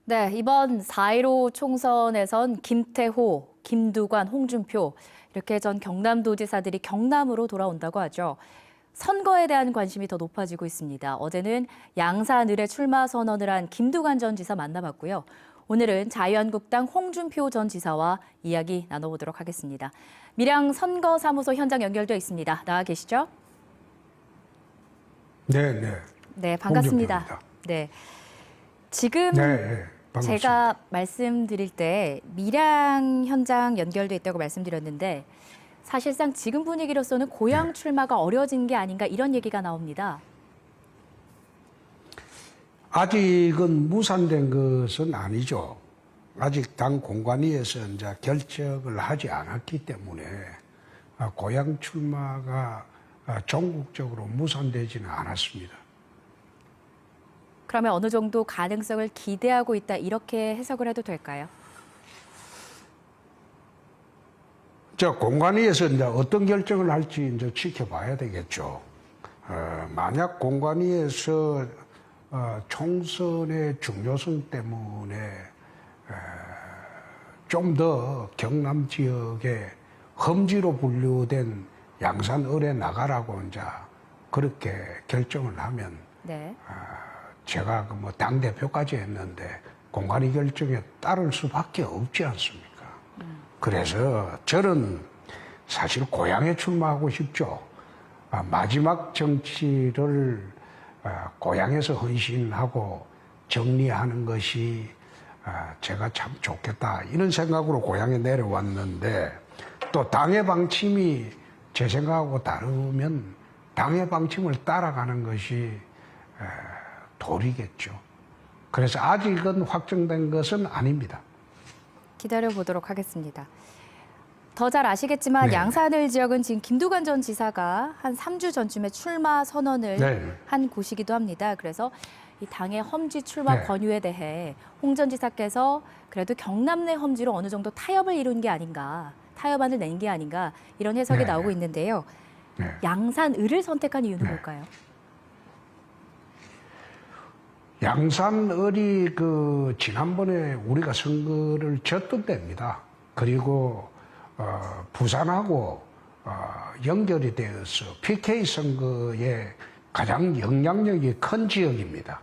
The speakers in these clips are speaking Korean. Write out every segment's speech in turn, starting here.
네, 이번 4.15 총선에선 김태호, 김두관, 홍준표 이렇게 전 경남도지사들이 경남으로 돌아온다고 하죠. 선거에 대한 관심이 더 높아지고 있습니다. 어제는 양산을에 출마 선언을 한 김두관 전 지사 만나봤고요. 오늘은 자유한국당 홍준표 전 지사와 이야기 나눠보도록 하겠습니다. 밀양 선거사무소 현장 연결되어 있습니다. 나와 계시죠? 네, 네. 네, 반갑습니다. 홍준표입니다. 네. 지금 네, 반갑습니다. 제가 말씀드릴 때 밀양 현장 연결돼 있다고 말씀드렸는데 사실상 지금 분위기로서는 고향 출마가 어려진 게 아닌가 이런 얘기가 나옵니다. 아직은 무산된 것은 아니죠. 아직 당 공관위에서 이제 결정을 하지 않았기 때문에 고향 출마가 전국적으로 무산되지는 않았습니다. 그러면 어느 정도 가능성을 기대하고 있다 이렇게 해석을 해도 될까요? 공관위에서 이제 어떤 결정을 할지 이제 지켜봐야 되겠죠. 만약 공관위에서 총선의 중요성 때문에 좀 더 경남 지역에 험지로 분류된 양산을에 나가라고 이제 그렇게 결정을 하면 네. 제가 그 뭐 당대표까지 했는데 공관위 결정에 따를 수밖에 없지 않습니까? 그래서 저는 사실 고향에 출마하고 싶죠. 마지막 정치를 고향에서 헌신하고 정리하는 것이 제가 참 좋겠다 이런 생각으로 고향에 내려왔는데 또 당의 방침이 제 생각하고 다르면 당의 방침을 따라가는 것이 도리겠죠. 그래서 아직은 확정된 것은 아닙니다. 기다려보도록 하겠습니다. 더 잘 아시겠지만 네. 양산을 지역은 지금 김두관 전 지사가 한 3주 전쯤에 출마 선언을 네. 한 곳이기도 합니다. 그래서 이 당의 험지 출마 네. 권유에 대해 홍 전 지사께서 그래도 경남 내 험지로 어느 정도 타협을 이룬 게 아닌가, 타협안을 낸 게 아닌가 이런 해석이 네. 나오고 있는데요. 네. 양산을을 선택한 이유는 네. 뭘까요? 양산을이 지난번에 우리가 선거를 졌던 때입니다. 그리고 부산하고 연결이 되어서 PK 선거에 가장 영향력이 큰 지역입니다.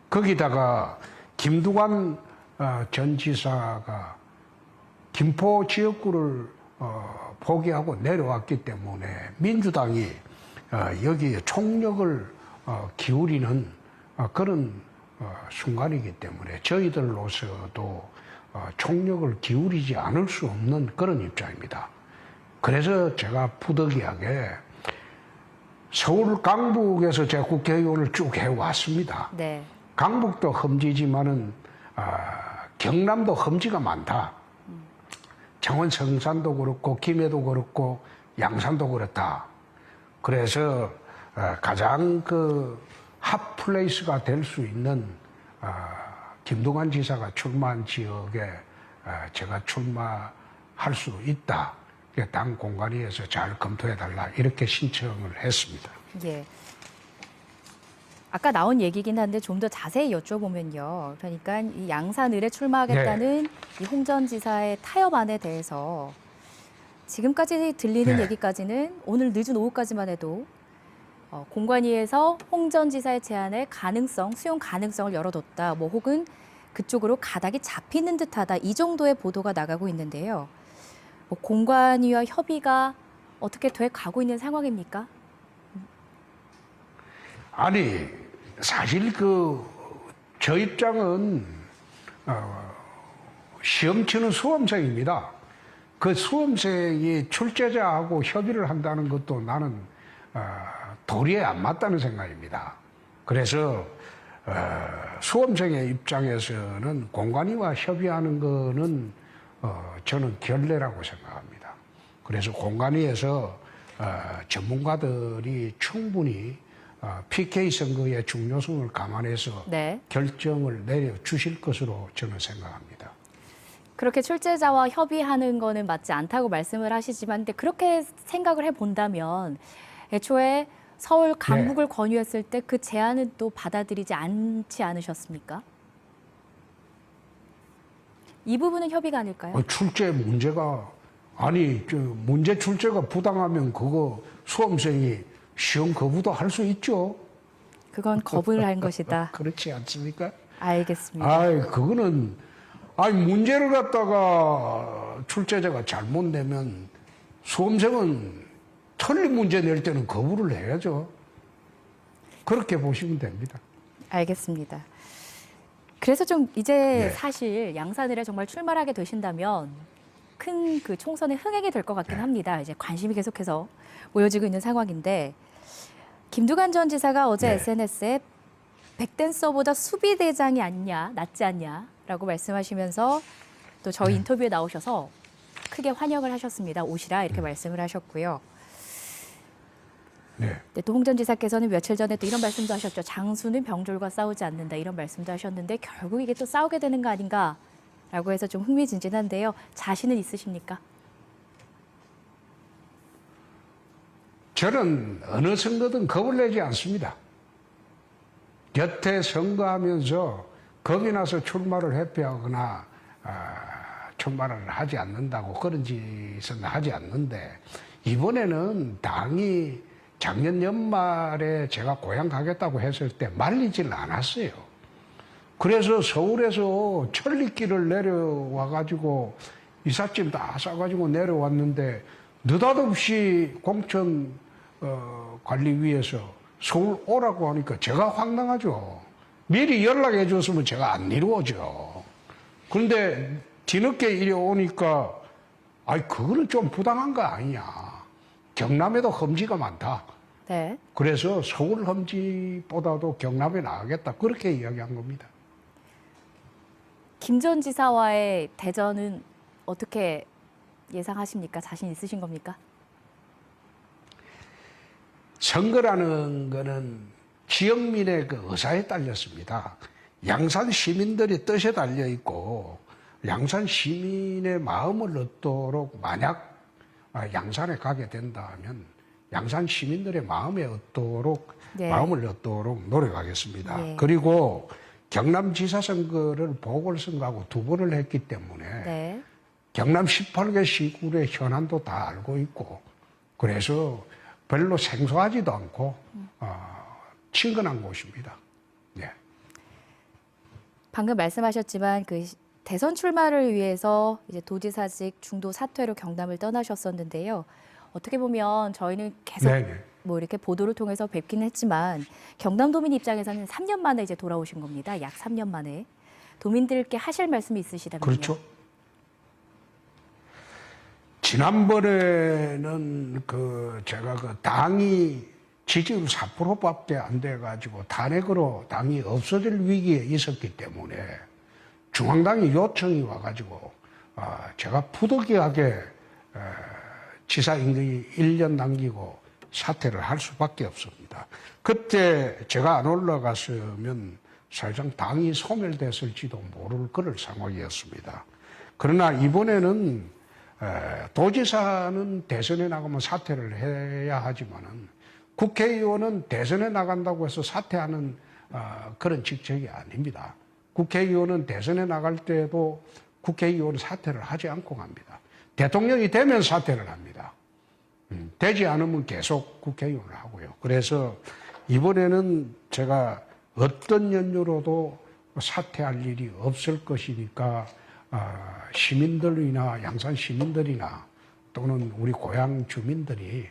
거기다가 김두관 전 지사가 김포 지역구를 포기하고 내려왔기 때문에 민주당이 여기에 총력을 기울이는 그런 순간이기 때문에 저희들로서도 총력을 기울이지 않을 수 없는 그런 입장입니다. 그래서 제가 부득이하게 서울 강북에서 제가 국회의원을 쭉 해왔습니다. 네. 강북도 험지지만은 경남도 험지가 많다. 창원 성산도 그렇고 김해도 그렇고 양산도 그렇다. 그래서 가장 핫플레이스가 될 수 있는 김두관 지사가 출마한 지역에 제가 출마할 수 있다. 당 공관위에서 잘 검토해달라 이렇게 신청을 했습니다. 예. 아까 나온 얘기긴 한데 좀 더 자세히 여쭤보면요. 그러니까 이 양산을에 출마하겠다는 이 홍 전 지사의 타협안에 대해서 지금까지 들리는 네. 얘기까지는 오늘 늦은 오후까지만 해도 공관위에서 홍 전 지사의 제안에 수용 가능성을 열어뒀다. 뭐 혹은 그쪽으로 가닥이 잡히는 듯하다. 이 정도의 보도가 나가고 있는데요. 뭐 공관위와 협의가 어떻게 돼 가고 있는 상황입니까? 아니 사실 저 입장은 시험 치는 수험생입니다. 그 수험생이 출제자하고 협의를 한다는 것도 나는 도리에 안 맞다는 생각입니다. 그래서 수험생의 입장에서는 공관위와 협의하는 거는 저는 결례라고 생각합니다. 그래서 공관위에서 전문가들이 충분히 PK 선거의 중요성을 감안해서 네. 결정을 내려주실 것으로 저는 생각합니다. 그렇게 출제자와 협의하는 거는 맞지 않다고 말씀을 하시지만 근데 그렇게 생각을 해본다면 애초에 서울 강북을 권유했을 때 그 제안은 또 받아들이지 않지 않으셨습니까? 이 부분은 협의가 아닐까요? 출제 문제가 아니 문제 출제가 부당하면 그거 수험생이 시험 거부도 할 수 있죠. 그건 거부를 한 것이다. 그렇지 않습니까? 알겠습니다. 아이 그거는 문제를 갖다가 출제자가 잘못 내면 수험생은 틀린 문제 낼 때는 거부를 해야죠. 그렇게 보시면 됩니다. 알겠습니다. 그래서 좀 이제 네. 사실 양산을에 정말 출마를 하게 되신다면 큰 그 총선에 흥행이 될 것 같긴 네. 합니다. 이제 관심이 계속해서 모여지고 있는 상황인데 김두관 전 지사가 어제 네. SNS에 백댄서보다 수비대장이 아니냐, 낫지 않냐라고 말씀하시면서 또 저희 인터뷰에 나오셔서 크게 환영을 하셨습니다. 오시라 이렇게 말씀을 하셨고요. 네. 네, 또 홍 전 지사께서는 며칠 전에 또 이런 말씀도 하셨죠. 장수는 병졸과 싸우지 않는다 이런 말씀도 하셨는데 결국 이게 또 싸우게 되는 거 아닌가라고 해서 좀 흥미진진한데요. 자신은 있으십니까? 저는 어느 선거든 겁을 내지 않습니다. 여태 선거하면서 겁이 나서 출마를 회피하거나 출마를 하지 않는다고 그런 짓은 하지 않는데 이번에는 당이 작년 연말에 제가 고향 가겠다고 했을 때 말리질 않았어요. 그래서 서울에서 천리길을 내려와가지고 이삿짐 다 싸가지고 내려왔는데 느닷없이 공천 관리위에서 서울 오라고 하니까 제가 황당하죠. 미리 연락해 줬으면 제가 안 이루어져. 그런데 뒤늦게 이리 오니까 그거는 좀 부당한 거 아니냐. 경남에도 험지가 많다. 네. 그래서 서울 험지보다도 경남에 나가겠다. 그렇게 이야기한 겁니다. 김 전 지사와의 대전은 어떻게 예상하십니까? 자신 있으신 겁니까? 선거라는 거는 지역민의 그 의사에 딸렸습니다. 양산 시민들의 뜻에 달려 있고 양산 시민의 마음을 얻도록 만약 양산에 가게 된다면 양산 시민들의 마음에 얻도록 네. 마음을 얻도록 노력하겠습니다. 네. 그리고 경남지사 선거를 보궐선거하고 두 번을 했기 때문에 네. 경남 18개 시군의 현안도 다 알고 있고 그래서 별로 생소하지도 않고 친근한 곳입니다. 네. 방금 말씀하셨지만 그 대선 출마를 위해서 이제 도지사직 중도 사퇴로 경남을 떠나셨었는데요. 어떻게 보면 저희는 계속 네네. 뭐 이렇게 보도를 통해서 뵙긴 했지만 경남도민 입장에서는 3년 만에 이제 돌아오신 겁니다. 약 3년 만에. 도민들께 하실 말씀이 있으시다면요. 그렇죠. 지난번에는 제가 당이 지지율 4%밖에 안 돼가지고 탄핵으로 당이 없어질 위기에 있었기 때문에 중앙당이 요청이 와가지고 제가 부득이하게 지사 임기 1년 남기고 사퇴를 할 수밖에 없습니다. 그때 제가 안 올라갔으면 사실상 당이 소멸됐을지도 모를 그럴 상황이었습니다. 그러나 이번에는 도지사는 대선에 나가면 사퇴를 해야 하지만은 국회의원은 대선에 나간다고 해서 사퇴하는 그런 직책이 아닙니다. 국회의원은 대선에 나갈 때도 국회의원 사퇴를 하지 않고 갑니다. 대통령이 되면 사퇴를 합니다. 되지 않으면 계속 국회의원을 하고요. 그래서 이번에는 제가 어떤 연유로도 사퇴할 일이 없을 것이니까 시민들이나 양산 시민들이나 또는 우리 고향 주민들이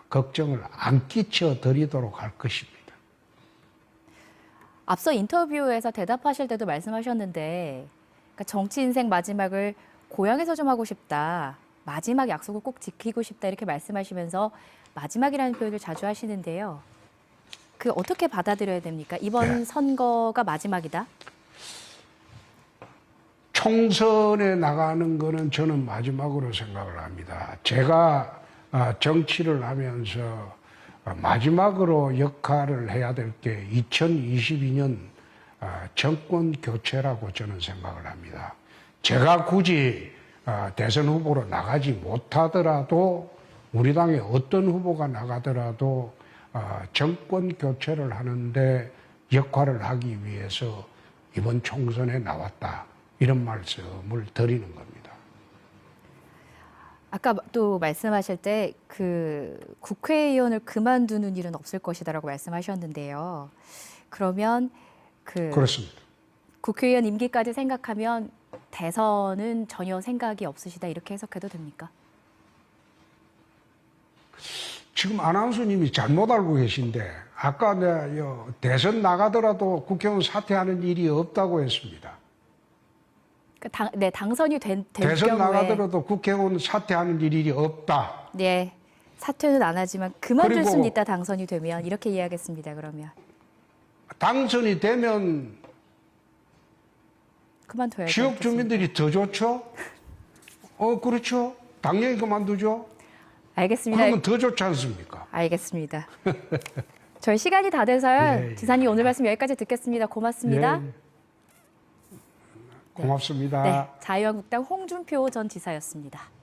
걱정을 안 끼쳐 드리도록 할 것입니다. 앞서 인터뷰에서 대답하실 때도 말씀하셨는데 그러니까 정치 인생 마지막을 고향에서 좀 하고 싶다. 마지막 약속을 꼭 지키고 싶다 이렇게 말씀하시면서 마지막이라는 표현을 자주 하시는데요. 그 어떻게 받아들여야 됩니까? 이번 네. 선거가 마지막이다? 총선에 나가는 거는 저는 마지막으로 생각을 합니다. 제가 정치를 하면서 마지막으로 역할을 해야 될 게 2022년 정권 교체라고 저는 생각을 합니다. 제가 굳이 대선 후보로 나가지 못하더라도 우리 당의 어떤 후보가 나가더라도 정권 교체를 하는데 역할을 하기 위해서 이번 총선에 나왔다. 이런 말씀을 드리는 겁니다. 아까 또 말씀하실 때 그 국회의원을 그만두는 일은 없을 것이다라고 말씀하셨는데요. 그러면 그렇습니다. 국회의원 임기까지 생각하면 대선은 전혀 생각이 없으시다 이렇게 해석해도 됩니까? 지금 아나운서님이 잘못 알고 계신데 아까 내가 대선 나가더라도 국회의원 사퇴하는 일이 없다고 했습니다. 네, 당선이 될 대선 경우에 나가더라도 국회의원 사퇴하는 일이 없다. 네, 사퇴는 안 하지만 그만둘 그리고 수는 있다 당선이 되면 이렇게 이해하겠습니다. 그러면 당선이 되면 그만둬야죠. 지역 주민들이 더 좋죠? 그렇죠. 당연히 그만두죠. 알겠습니다. 그러면 더 좋지 않습니까? 알겠습니다. 저희 시간이 다 돼서요. 예, 예. 지사님 오늘 말씀 여기까지 듣겠습니다. 고맙습니다. 예. 고맙습니다. 네, 자유한국당 홍준표 전 지사였습니다.